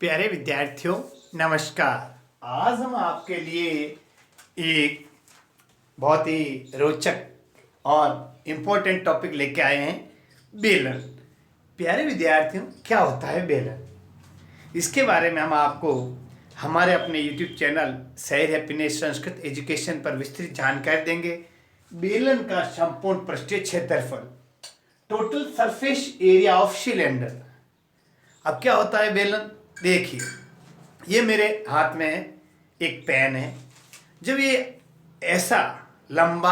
प्यारे विद्यार्थियों नमस्कार। आज हम आपके लिए एक बहुत ही रोचक और इम्पोर्टेंट टॉपिक लेके आए हैं, बेलन। प्यारे विद्यार्थियों, क्या होता है बेलन? इसके बारे में हम आपको हमारे अपने YouTube चैनल शहर हैप्पीनेस संस्कृत एजुकेशन पर विस्तृत जानकारी देंगे। बेलन का संपूर्ण पृष्ठीय क्षेत्रफल, total surface area of cylinder. अब क्या होता है बेलन? देखिए, ये मेरे हाथ में एक पेन है। जब ये ऐसा लंबा,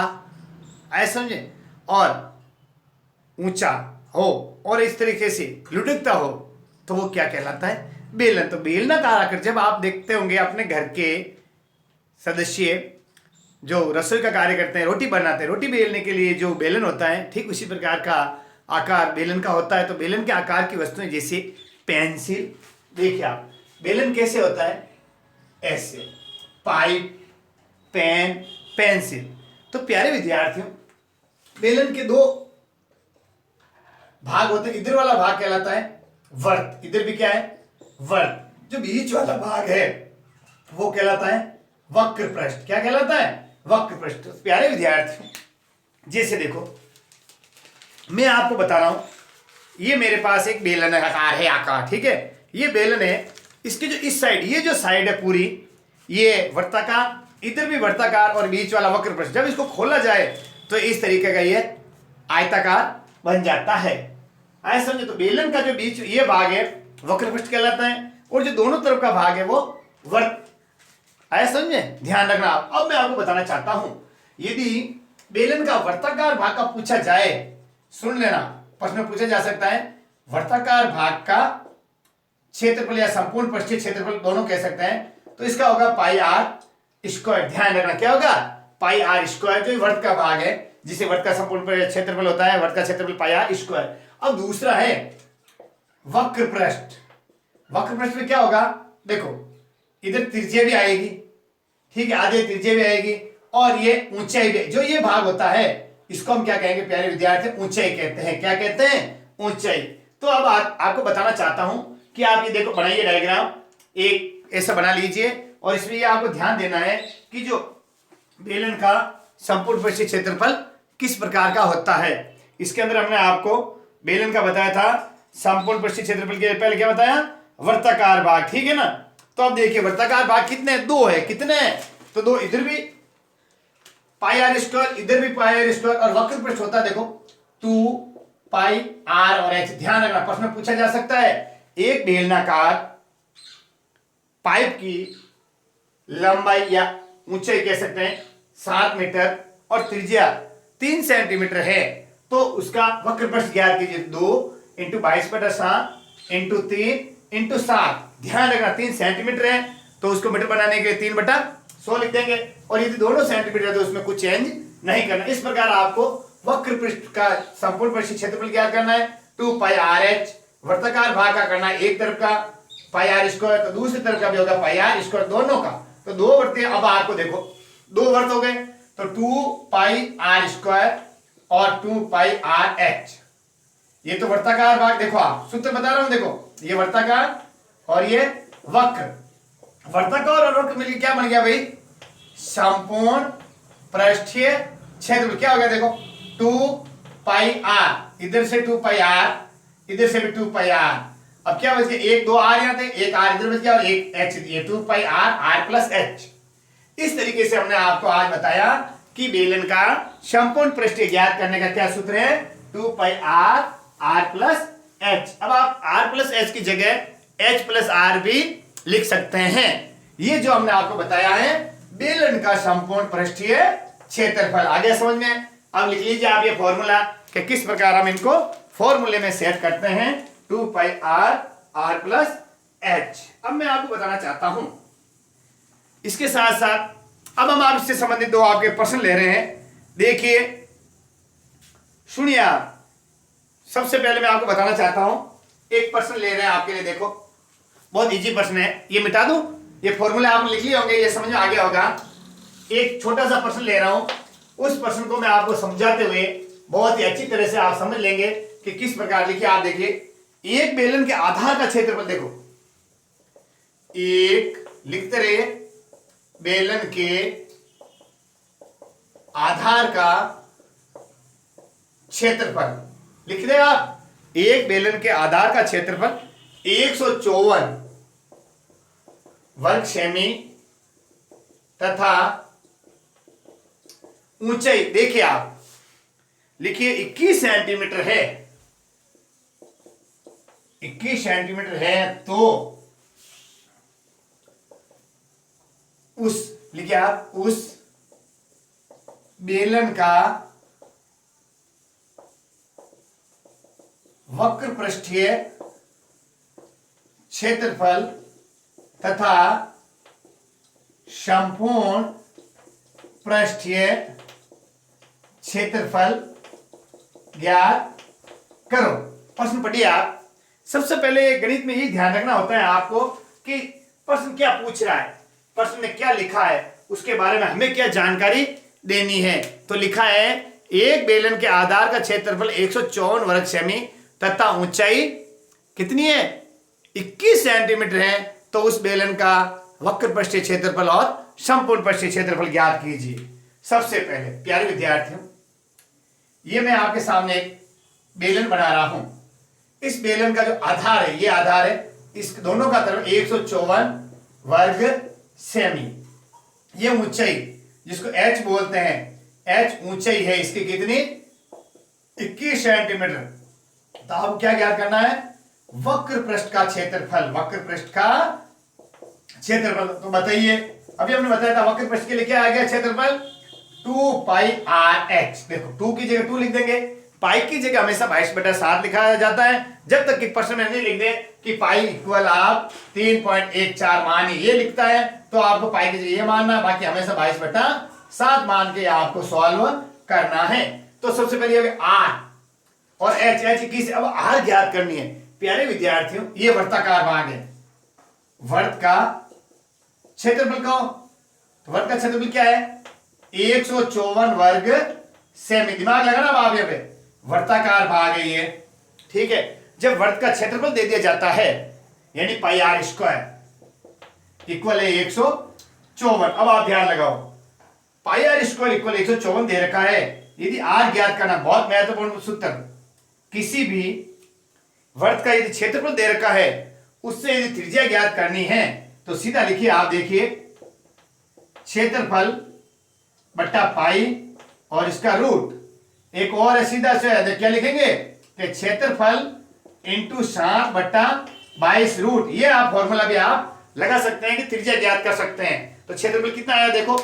ऐसा समझे, और ऊंचा हो और इस तरीके से लुढ़कता हो तो वो क्या कहलाता है? बेलन। तो बेलनाकार आकर जब आप देखते होंगे अपने घर के सदस्य जो रसोई का कार्य करते हैं, रोटी बनाते हैं, रोटी बेलने के लिए जो बेलन होता है, ठीक उसी प्रकार का आकार बेलन का होता है। तो बेलन के आकार की वस्तुएं जैसे पेंसिल, देखिए आप बेलन कैसे होता है, ऐसे, पाइप, पेन, पेंसिल। तो प्यारे विद्यार्थियों, बेलन के दो भाग होते हैं। इधर वाला भाग कहलाता है वर्त, इधर भी क्या है? वर्त। जो बीच वाला भाग है वो कहलाता है वक्र पृष्ठ। क्या कहलाता है? वक्र पृष्ठ। तो प्यारे विद्यार्थियों, जैसे देखो, मैं आपको बता रहा हूं, ये मेरे पास एक बेलन आकार है, आकार, ठीक है। ये बेलन है, इसके जो इस साइड, ये जो साइड है पूरी, ये वर्ताकार, इधर भी वर्ताकार और बीच वाला वक्र पृष्ठ। जब इसको खोला जाए तो इस तरीके का ये आयताकार बन जाता है। ऐसा समझे। तो बेलन का जो बीच ये भाग है वक्र पृष्ठ कहलाता है, और जो दोनों तरफ का भाग है वो वर्त। ऐसा समझे, ध्यान रखना। अब मैं आपको बताना चाहता हूं, यदि बेलन का वर्ताकार भाग का पूछा जाए, सुन लेना, प्रश्न पूछा जा सकता है, वर्ताकार भाग का क्षेत्रफल या संपूर्ण पृष्ठीय क्षेत्रफल दोनों कह सकते हैं, तो इसका होगा पाई आर स्क्वायर। ध्यान रखना, क्या होगा? पाई आर स्क्वायर। जो वर्त का भाग है, जिसे वर्त का संपूर्ण क्षेत्रफल होता है, वर्त का क्षेत्रफल पाई आर स्क्वायर। अब दूसरा है वक्र पृष्ठ। वक्र पृष्ठ में क्या होगा? देखो, इधर त्रिज्या भी आएगी, ठीक है, आधे त्रिज्या भी आएगी, और ये ऊंचाई भी। जो ये भाग होता है इसको हम क्या कहेंगे प्यारे विद्यार्थी? ऊंचाई कहते हैं। क्या कहते हैं? ऊंचाई। तो अब आपको बताना चाहता हूं कि आप ये देखो, बनाइए डायग्राम, एक ऐसा बना लीजिए, और इसमें ये आपको ध्यान देना है कि जो बेलन का संपूर्ण पृष्ठीय क्षेत्रफल किस प्रकार का होता है। इसके अंदर हमने आपको बेलन का बताया था संपूर्ण पृष्ठीय क्षेत्रफल के पहले क्या बताया? वर्ताकार भाग, ठीक है ना। तो अब देखिए, वर्ताकार भाग कितने? दो है। कितने? तो दो, इधर भी पाई आर स्क्वायर, इधर भी पाई आर स्क्वायर, और वक्र पृष्ठ होता है देखो 2 पाई आर और एच। ध्यान रखना, प्रश्न पूछा जा सकता है, एक बेलनाकार पाइप की लंबाई या ऊंचाई कह सकते हैं 7 मीटर और त्रिज्या 3 सेंटीमीटर है, तो उसका वक्र पृष्ठ ज्ञात कीजिए। 2 × 22/7 × 3 × 7। ध्यान रखना, 3 सेंटीमीटर है तो उसको मीटर बनाने के लिए 3/100 लिख देंगे, और यदि दोनों सेंटीमीटर है तो उसमें कुछ चेंज नहीं करना। इस प्रकार आपको वक्र पृष्ठ का संपूर्ण पृष्ठीय क्षेत्रफल ज्ञात करना है। 2 पाई आर एच, वर्ताकार भाग का करना है एक तरफ का पाई आर स्क्वायर, तो दूसरी तरफ का भी होगा पाई आर स्क्वायर, दोनों का। तो दो वर्त। अब आपको देखो, दो वर्त हो गए, तो 2 पाई आर स्क्वायर और 2 पाई आर एच। ये तो वर्ताकार भाग, देखो आप सूत्र बता रहा हूं, देखो ये वर्ताकार और ये वक्र। वर्ताकार और वक्र मिलकर क्या बन गया भाई? संपूर्ण पृष्ठीय क्षेत्रफल। क्या हो गया? देखो 2 पाई आर, इधर से 2 पाई आर, इधर से भी 2 पाई आर। अब क्या बच गया? एक 2 आर यहाँ थे, एक आर इधर बच गया, और एक एच दिए, 2 पाई आर, आर प्लस एच। इस तरीके से हमने आपको आज बताया कि बेलन का संपूर्ण पृष्ठीय ज्ञात करने का क्या सूत्र है? 2 पाई आर, आर प्लस एच। अब आप आर प्लस एच की जगह एच प्लस आर भी लिख सकते हैं। ये जो हमने आपको बताया है बेलन का संपूर्ण पृष्ठीय क्षेत्रफल। आगे समझ में? अब लिख लीजिए आप ये फॉर्मूला कि किस प्रकार हम इनको फॉर्मूले में सेट करते हैं। 2 पाई आर, आर प्लस एच। अब मैं आपको बताना चाहता हूं, इसके साथ साथ अब हम आप इससे संबंधित दो आपके प्रश्न ले रहे हैं। देखिए, सुनिए आप। सबसे पहले मैं आपको बताना चाहता हूं, एक प्रश्न ले रहे हैं आपके लिए। देखो, बहुत इजी प्रश्न है, ये मिटा दूं, ये फॉर्मूले आपने लिख लिए होंगे, ये समझ में आ गया होगा। एक छोटा सा प्रश्न ले रहा हूं, उस प्रश्न को मैं आपको समझाते हुए बहुत ही अच्छी तरह से आप समझ लेंगे कि किस प्रकार। लिखिए आप, देखिए, एक बेलन के आधार का क्षेत्रफल देखो, एक लिखते रहिए, बेलन के आधार का क्षेत्रफल लिख दे आप। एक बेलन के आधार का क्षेत्रफल 154 वर्ग सेमी तथा ऊंचाई देखिए आप लिखिए 21 सेंटीमीटर है। 21 सेंटीमीटर है तो उस लिखिए आप उस बेलन का वक्र पृष्ठीय क्षेत्रफल तथा संपूर्ण पृष्ठीय क्षेत्रफल ज्ञात करो। प्रश्न पढ़िए आप। सबसे पहले गणित में ये ध्यान रखना होता है आपको कि प्रश्न क्या पूछ रहा है, प्रश्न में क्या लिखा है, उसके बारे में हमें क्या जानकारी देनी है। तो लिखा है एक बेलन के आधार का क्षेत्रफल 154 वर्ग सेमी तथा ऊंचाई कितनी है 21 सेंटीमीटर है, तो उस बेलन का वक्र पृष्ठीय क्षेत्रफल और संपूर्ण पृष्ठीय क्षेत्रफल ज्ञात कीजिए। सबसे पहले प्यारे विद्यार्थियों, ये मैं आपके सामने एक बेलन बना रहा हूं। इस बेलन का जो आधार है, ये आधार है, इस दोनों का तरफ 154 वर्ग सेमी। ये ऊंचाई जिसको h बोलते हैं, h ऊंचाई है इसकी कितनी 21 सेंटीमीटर। तो अब क्या ज्ञात करना है वक्र पृष्ठ का क्षेत्रफल। वक्र पृष्ठ का क्षेत्रफल तो बताइए, अभी हमने बताया था वक्र पृष्ठ के लिए क्या आ गया क्षेत्रफल 2 पाई आर एच। देखो 2 की जगह 2 लिख देंगे, पाई की जगह हमेशा 22/7 लिखा जाता है, जब तक कि प्रश्न में नहीं लिख दे कि पाई इक्वल आप 3.14 मान ये लिखता है तो आपको पाई की जगह ये मानना है, बाकी हमेशा 22/7 मान के आपको सॉल्व करना है। तो सबसे पहले आर और एच, एच की से अब आर ज्ञात करनी है। प्यारे विद्यार्थियों, ये वर्ताकार भाग है, वर्त का क्षेत्रफल कहो तो वर्त का क्षेत्रफल क्या है 154 वर्ग सेमी। दिमाग लगाना आप यहाँ पे, वर्ताकार भाग है ये, ठीक है। जब वर्त का क्षेत्रफल दे दिया जाता है यानी पाई आर स्क्वायर इक्वल है 154। अब आप ध्यान लगाओ, पाई आर स्क्वायर इक्वल 154 दे रखा है। यदि आर ज्ञात करना, बहुत महत्वपूर्ण सूत्र, किसी भी वर्त का यदि क्षेत्रफल दे रखा है उससे यदि त्रिज्या ज्ञात करनी है तो सीधा लिखिए आप, देखिए क्षेत्रफल बट्टा पाई और इसका रूट। एक और है सीधा से, क्या लिखेंगे कि क्षेत्रफल इंटू 7/22 रूट। ये आप फॉर्मूला भी आप लगा सकते हैं कि त्रिज्या ज्ञात कर सकते हैं। तो क्षेत्रफल कितना आया देखो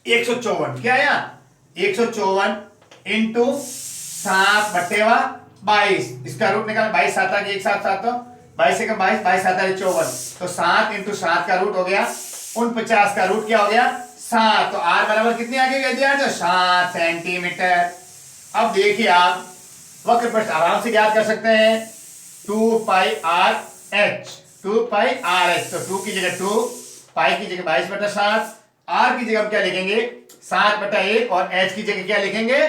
154, क्या आया 154 इंटू 7/22, इसका रूट निकाल 22 7 एक साथ 7 22 से 22 22 7 54, तो 7 इंटू 7 का रूट हो गया 49 का रूट क्या हो गया 7। तो आर बराबर कितनी आ गई विद्यार्थियों 7 सेंटीमीटर। अब देखिए आप वक्र पृष्ठ आराम से ज्ञात कर सकते हैं 2 पाई आर एच, 2 पाई आर एच। तो 2 की जगह 2, पाई की जगह 22/7, आर की जगह हम क्या लिखेंगे 7/1 और एच की जगह क्या लिखेंगे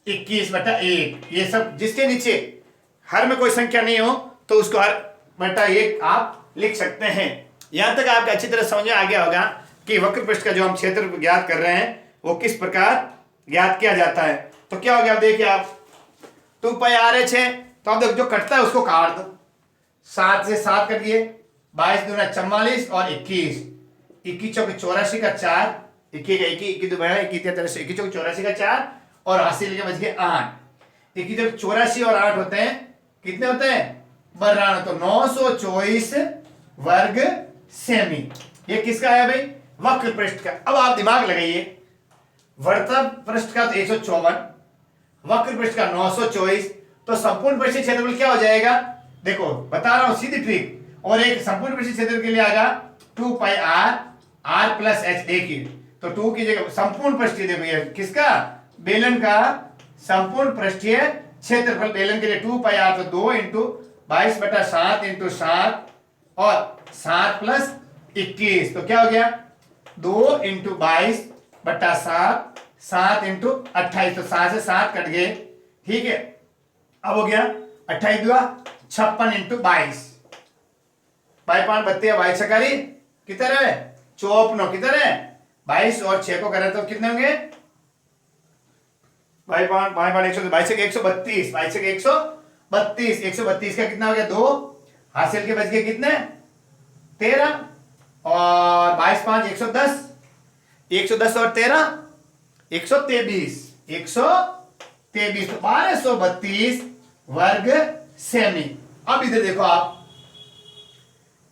21/1। ये सब जिसके नीचे हर में कोई संख्या नहीं हो तो उसको हर बटा 1 आप लिख सकते हैं। यहां तक आपको अच्छी तरह समझ में आ गया होगा कि वक्र पृष्ठ का जो हम क्षेत्र ज्ञात कर रहे हैं वो किस प्रकार ज्ञात किया जाता है। तो क्या हो गया, देखिए आप 2 पाई आर एच है, तो अब देखो जो कटता है उसको काट दो, 7 से 7 कट दिए, 22 दूना 44 और 21, 21 चौके 84 का 4, 21 का 21, 21 2 21 तरह से 21 चौके 84 का 4 और हासिल के बच गए 8। 21 जब 84 और 8 होते हैं कितने होते हैं 92, तो 924 वर्ग सेमी। ये किसका है भाई वक्र पृष्ठ का। अब आप दिमाग लगाइए, वर्ता पृष्ठ का 154, वक्र पृष्ठ का 924, तो संपूर्ण पृष्ठीय क्षेत्रफल क्या हो जाएगा, देखो बता रहा हूं सीधी ट्रिक। और एक संपूर्ण पृष्ठीय क्षेत्र के लिए आएगा 2 पाई आर आर प्लस एच। देखिए तो 2 की जगह संपूर्ण पृष्ठीय, देखो ये किसका बेलन का संपूर्ण पृष्ठीय क्षेत्रफल, बेलन के लिए 2 पाई आर, तो 2 इंटू 22/7 इंटू 7 और 7 प्लस 21, तो क्या हो गया 2 इंटू 22/7, 7 इंटू 28, तो 7 से 7 कट गए, ठीक है। अब हो गया 28 2 56 इंटू 22, बाई 5 32, बाई छकारी कितने रहे 54, कितने 22 और 6 को करें तो कितने होंगे बाई 5 बाई 5 100 22 132, 22 132, 132 का कितना हो गया 2, हासिल के बच गए कितने 13 और 22 5 110, 110 और 13 123, 123 तो 1232 वर्ग सेमी। अब इधर देखो आप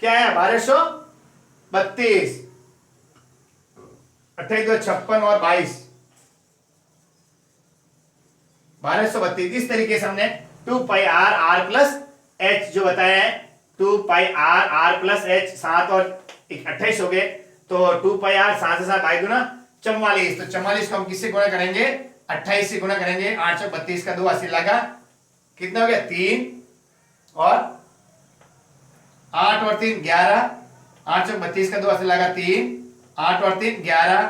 क्या है 1232, 28 2 56 और 22 1232। इस तरीके से हमने 2 पाई आर आर प्लस एच जो बताया है 2 पाई आर आर प्लस एच 7 और 28 हो गए तो 2 पाई आर 7 से 7 बाई गुना 44, तो 44 को हम किससे गुणा करेंगे 28 से गुणा करेंगे 8 32 का 2 80 लगा कितना हो गया 3 और 8 और 3 11, 8 32 का 2 80 लगा 3, 8 और 3 11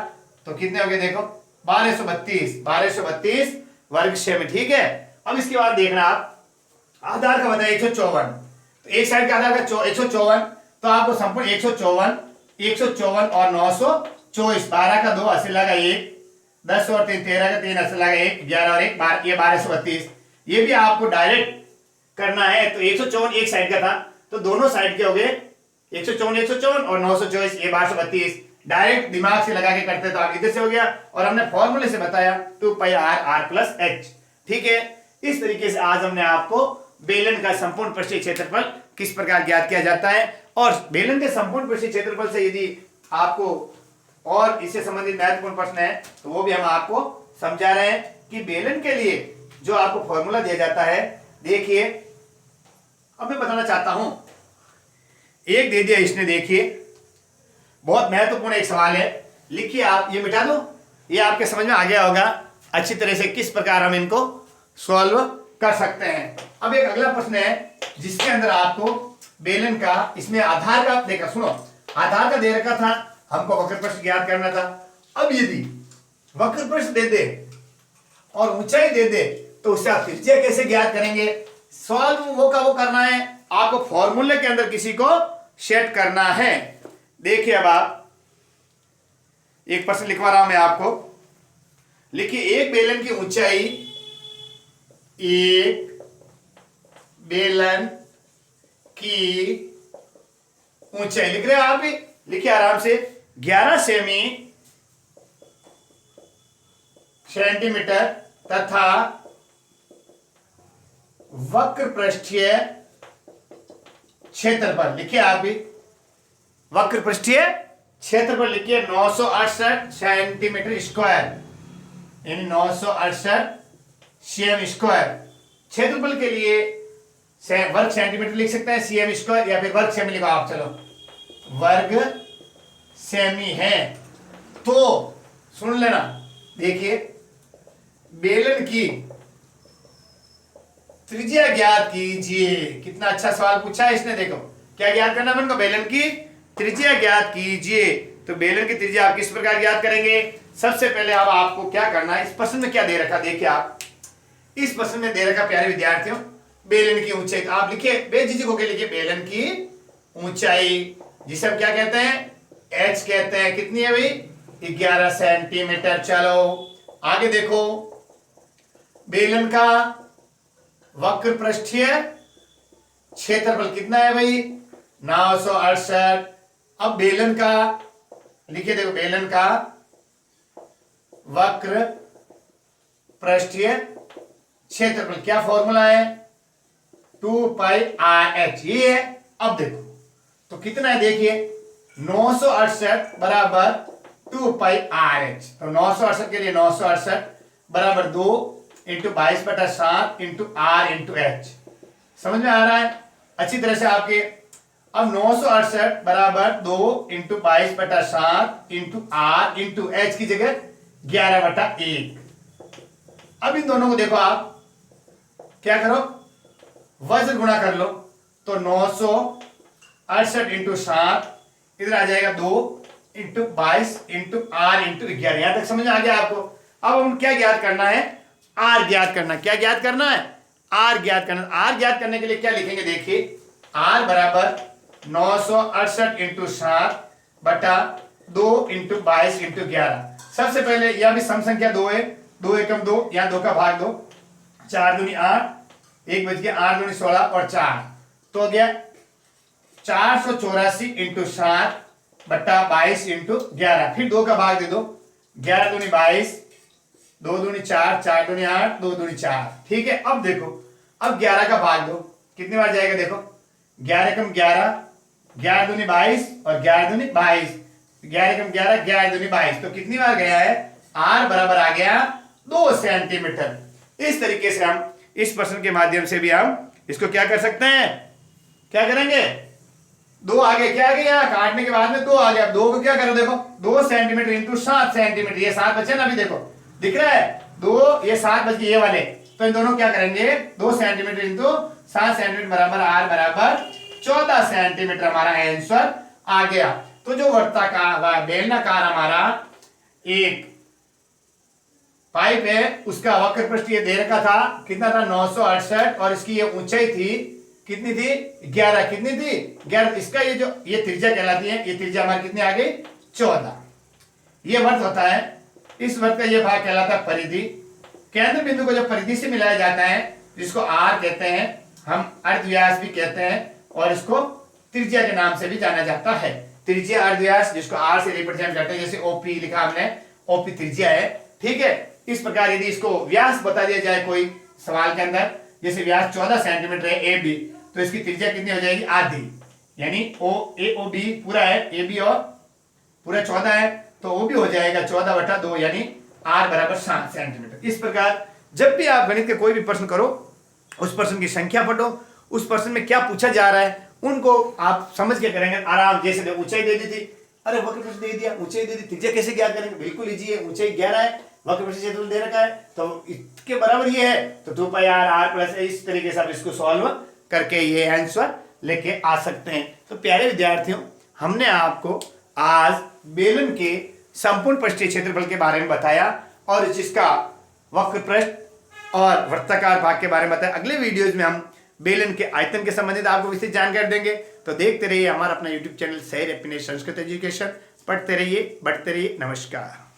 तो कितने हो गए देखो 1232 वर्ग सेमी। ठीक है, अब इसके बाद देखना आप आधार का बताया 154, तो एक साइड का आधार का 154 तो आपको संपूर्ण 154 और 924, 12 का 2 80 लगा 1, 10 और 3 13 का 3 80 लगा 1, 11 और 1 ये 1232। ये भी आपको डायरेक्ट करना है तो 154 एक साइड का था तो दोनों साइड के हो गए 154 और 924 ये 1232। डायरेक्ट दिमाग से लगा के करते तो आप इधर से हो गया और हमने फॉर्मूले से बताया 2 पाई आर आर प्लस एच। ठीक है, इस तरीके से आज हमने आपको बेलन का संपूर्ण पृष्ठीय क्षेत्रफल किस प्रकार ज्ञात किया जाता है और बेलन के संपूर्ण पृष्ठीय क्षेत्रफल से यदि आपको और इससे संबंधित महत्वपूर्ण प्रश्न है तो वो भी हम आपको समझा रहे हैं कि बेलन के लिए जो आपको फॉर्मूला दिया जाता है। देखिए अब मैं बताना चाहता हूं, एक दे दिया इसने, देखिए बहुत महत्वपूर्ण एक सवाल है, लिखिए आप, ये मिटा दो, ये आपके समझ में आ गया होगा अच्छी तरह से किस प्रकार हम इनको सॉल्व कर सकते हैं। अब एक अगला प्रश्न है जिसके अंदर आपको बेलन का इसमें आधार का देखा, सुनो आधार का दे रखा था, हमको वक्र पृष्ठ ज्ञात करना था। अब यदि वक्र पृष्ठ दे दे और ऊंचाई दे दे तो उससे आप त्रिज्या कैसे ज्ञात करेंगे, सॉल्व वो करना है, आपको फॉर्मूले के अंदर किसी को सेट करना है। देखिए अब आप एक प्रश्न लिखवा रहा हूं मैं आपको, लिखिए एक बेलन की ऊंचाई, एक बेलन की ऊंचाई लिख रहे हैं आप भी, लिखिए आराम से 11 सेंटीमीटर तथा वक्र पृष्ठीय क्षेत्रफल, लिखिए आप भी वक्र पृष्ठीय क्षेत्रफल लिखिए 968 सेंटीमीटर स्क्वायर, यानी 968 सीएम स्क्वायर। क्षेत्रफल के लिए वर्ग सेंटीमीटर लिख सकते हैं सीएम स्क्वायर या फिर वर्ग सेमी लिखो आप, चलो वर्ग सेमी है। तो सुन लेना, देखिए बेलन की त्रिज्या ज्ञात कीजिए, कितना अच्छा सवाल पूछा है इसने, देखो क्या ज्ञात करना है, बेलन की त्रिज्या ज्ञात कीजिए। तो बेलन की त्रिज्या आप किस प्रकार ज्ञात करेंगे, सबसे पहले अब आपको क्या करना है, इस प्रश्न में क्या दे रखा, देखिए आप इस प्रश्न में दे रखा प्यारे विद्यार्थियों बेलन की ऊंचाई, तो आप लिखिए बेझिझक होकर लिखिए बेलन की ऊंचाई, जिसे हम क्या कहते हैं एच कहते हैं, कितनी है भाई 11 सेंटीमीटर। चलो आगे देखो, बेलन का वक्र पृष्ठीय क्षेत्रफल कितना है भाई 968। अब बेलन का लिखिए, देखो बेलन का वक्र पृष्ठीय क्षेत्रफल क्या फॉर्मूला है 2 पाई आर एच, ये है। अब देखो तो कितना है, देखिए 968 बराबर 2 पाई आर एच, तो 968 के लिए 968 बराबर 2 into 22/7 into R into H, समझ में आ रहा है अच्छी तरह से आपके। अब 968 बराबर 2 into 22/7 into R into H की जगह 11/1। अब इन दोनों को देखो आप क्या करो, वज्र गुणा कर लो, तो 968 इंटू 7 इधर आ जाएगा 2 इंटू 22 इंटू आर इंटू 11। यहां तक समझ में आ गया आपको। अब हम क्या ज्ञात करना है, आर ज्ञात करना। क्या ज्ञात करना है, आर ज्ञात करना। आर ज्ञात करने के लिए क्या लिखेंगे, देखिए आर बराबर 968 इंटू 7 बटा 2 इंटू 22 इंटू 11। सबसे पहले यह भी सम संख्या 2 है, 2 एकम 2, यहाँ 2 का भाग 2, 4 दूनी 8, 1 बच गया, 8 दूनी 16 और 4 तो हो गया 484 इंटू 7 बट्टा 22 इंटू 11। फिर 2 का भाग दे दो, 11 दूनी 22, 2 दूनी 4, 4 दूनी 8, 2 दूनी 4। ठीक है, अब देखो, अब 11 का भाग दो, कितनी बार जाएगा देखो, 11 कम 11, 11 दूनी 22 और 11 दूनी 22, 11 कम 11, 11 दूनी 22, तो कितनी बार गया है, r बराबर आ गया 2 सेंटीमीटर। इस तरीके से हम इस प्रश्न के माध्यम से भी हम इसको क्या कर सकते हैं, क्या करेंगे, 2 आ गए, क्या आ गया, काटने के बाद में 2 आ गया। 2 को क्या करो, देखो 2 सेंटीमीटर इंटू 7 सेंटीमीटर, ये 7 बचे ना, अभी देखो दिख रहा है 2, ये 7 बच गए ये वाले, तो इन दोनों क्या करेंगे, 2 सेंटीमीटर इंटू 7 सेंटीमीटर बराबर r बराबर 14 सेंटीमीटर, हमारा आंसर आ गया। तो जो वर्ताकार बेलनाकार हमारा एक पाइप है उसका वक्र पृष्ठ ये दे रखा था, कितना था 968, और इसकी ये ऊंचाई थी कितनी थी 11, कितनी थी 11। इसका ये जो ये त्रिज्या कहलाती है, ये त्रिज्या हमारी कितनी आ गई 14। ये वर्त होता है, इस वर्त का ये भाग कहलाता है परिधि। केंद्र बिंदु को जब परिधि से मिलाया जाता है जिसको r कहते हैं, हम अर्धव्यास भी कहते हैं, और इसको त्रिज्या के नाम से भी जाना जाता है। त्रिज्या अर्धव्यास जिसको r से रिप्रेजेंट करते हैं, जैसे OP लिखा हमने, OP त्रिज्या है। ठीक है, इस प्रकार यदि इसको व्यास बता दिया जाए कोई सवाल के अंदर, जैसे व्यास 14 सेंटीमीटर है AB, तो इसकी त्रिज्या कितनी हो जाएगी, आधी, यानी AOB पूरा है, AB और पूरा 14 है, तो OB हो जाएगा 14 बटा 2, यानी r बराबर 7 सेंटीमीटर। इस प्रकार जब भी आप गणित के कोई भी प्रश्न करो, उस प्रश्न की संख्या पढ़ो, उस प्रश्न में क्या पूछा जा रहा है उनको आप समझ के करेंगे आराम। जैसे ऊंचाई दे दी थी, अरे वक्र पृष्ठ दे दिया, ऊंचाई दे दी, त्रिज्या कैसे ज्ञात करेंगे, बिल्कुल इजी है, ऊंचाई 11 है, वक्र पृष्ठ क्षेत्रफल दे रखा है, तो इसके बराबर ये है, तो 2 पाई r प्लस, इस तरीके से आप इसको सॉल्व करके ये आंसर लेके आ सकते हैं। तो प्यारे विद्यार्थियों, हमने आपको आज बेलन के संपूर्ण पृष्ठीय क्षेत्रफल के बारे में बताया और जिसका वक्र पृष्ठ और वृत्ताकार भाग के बारे में बताया। अगले वीडियोज में हम बेलन के आयतन के संबंधित आपको विस्तृत जानकारी देंगे। तो देखते रहिए हमारा अपना यूट्यूब चैनल सैर हैप्पीनेस संस्कृत एजुकेशन। पढ़ते रहिए, बढ़ते रहिए। नमस्कार।